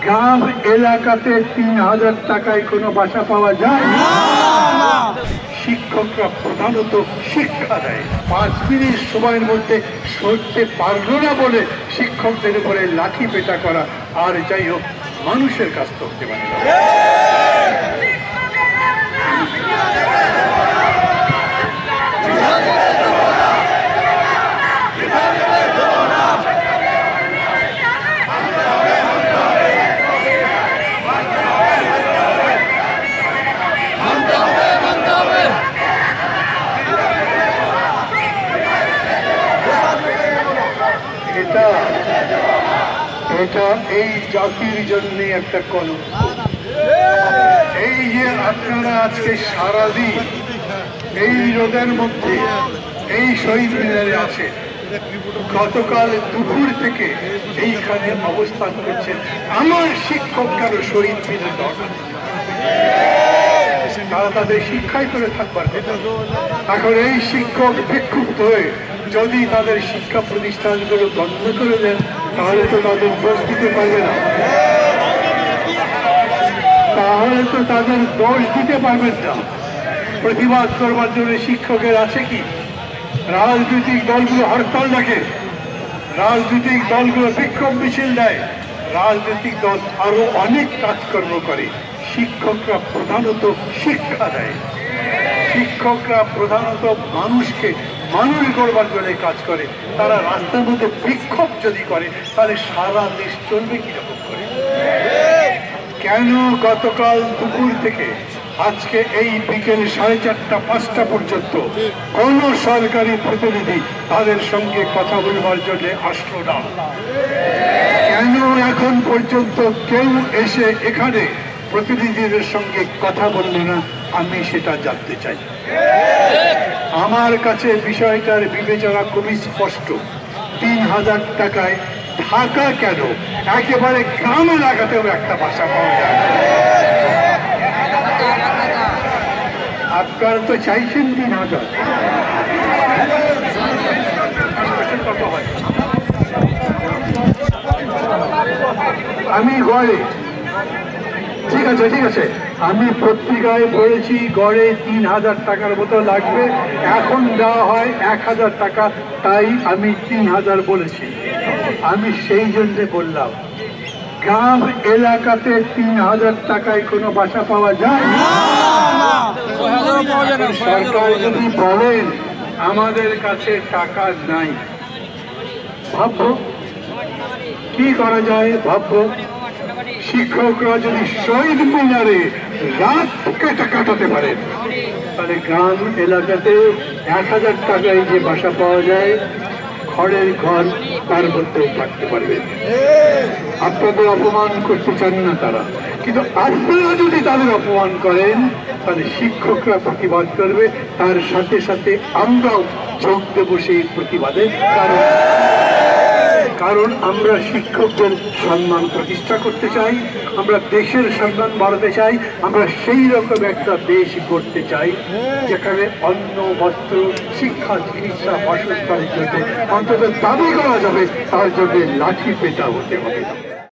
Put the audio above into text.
গ্রাম এলাকাতে ৩,০০০ টাকায় কোনো বাসা পাওয়া যায় না। শিক্ষকরা প্রধানত শিক্ষা দেয়, ৫ মিনিট সময়ের মধ্যে সরতে পারল না বলে শিক্ষকদের উপরে লাঠি পেটা করা, আর যাই হোক মানুষের কাছ করতে পারে না। এটা এই জাতির জন্য একটা কলঙ্ক। এই যে আপনারা আজকে সারাদিন এই রোদের মধ্যে এই শহীদ মিনারে আছে, গতকাল দুপুর থেকে এইখানে অবস্থান করছেন, আমার শিক্ষক কেন শহীদ মিনার দরকার? তারা তাদের শিক্ষাই করে থাকবার কথা। এখন এই শিক্ষক বিক্ষুব্ধ হয়ে যদি তাদের শিক্ষা প্রতিষ্ঠানগুলো বন্ধ করে দেন, তাহলে তো তাদের দোষ দিতে পারবে না, তাহলে তো তাদের দোষ দিতে পারবেন না। প্রতিবাদ করবার জন্য শিক্ষকের আছে কি? রাজনৈতিক দলগুলো হরতাল ডাকে, রাজনৈতিক দলগুলো বিক্ষোভ মিছিল দেয়, রাজনৈতিক দল আরো অনেক কাজকর্ম করে। শিক্ষকরা প্রধানত শিক্ষা দেয়, শিক্ষকরা প্রধানত মানুষকে মানুষ গড়বার জন্য কাজ করে। তারা রাস্তার মধ্যে বিক্ষোভ যদি করে, তাহলে সারা দেশ চলবে কিরকম করে? কেন গতকাল দুপুর থেকে আজকে এই বিকেল 4:30-5টা পর্যন্ত কোন সরকারি প্রতিনিধি তাদের সঙ্গে কথা বলবার জন্য আসলো না? কেন এখন পর্যন্ত কেউ এসে এখানে প্রতিনিধিদের সঙ্গে কথা বলল না? আমি সেটা জানতে চাই। আমার কাছে বিষয়টার বিবেচনা খুবই স্পষ্ট। ৩,০০০ টাকায় ঢাকা কেন, একেবারে গ্রাম এলাকাতেও একটা বাসা পাওয়া যায়। আপনারা তো চাইছেন ৩,০০০, কত হয়? আমি গড়ে, ঠিক আছে ঠিক আছে, আমি পত্রিকায় পড়েছি গড়ে ৩,০০০ টাকার মতো লাগবে, এখন দেওয়া হয় ১,০০০ টাকা, তাই আমি ৩,০০০ বলেছি। আমি সেই জন্য বললাম, গ্রাম এলাকাতে ৩,০০০ টাকায় কোনো বাসা পাওয়া যায় না। সরকার যদি বলেন আমাদের কাছে টাকা নাই, ভাববো কি করা যায়, ভাববো। শিক্ষকরা যদি শহীদ মিনারে রাত কাটাতে পারেন, তাহলে গ্রাম এলাকাতে ১,০০০ টাকায় যে বাসা পাওয়া যায়, খড়ের ঘর, তার মধ্যেও থাকতে পারবেন। আপনাদের অপমান করতে চান না তারা, কিন্তু আপনারা যদি তাদের অপমান করেন, তাহলে শিক্ষকরা প্রতিবাদ করবে, তার সাথে সাথে আমরাও যোগ দেব সেই প্রতিবাদে। কারণ আমরা শিক্ষকদের সম্মান প্রতিষ্ঠা করতে চাই, আমরা দেশের সম্মান বাড়াতে চাই, আমরা সেই রকম একটা দেশ করতে চাই যেখানে অন্ন, বস্ত্র, শিক্ষা, চিকিৎসা, বাসস্থানের জন্য অন্তত দাবি করা যাবে, তার জন্য লাঠি পেটা হতে হবে।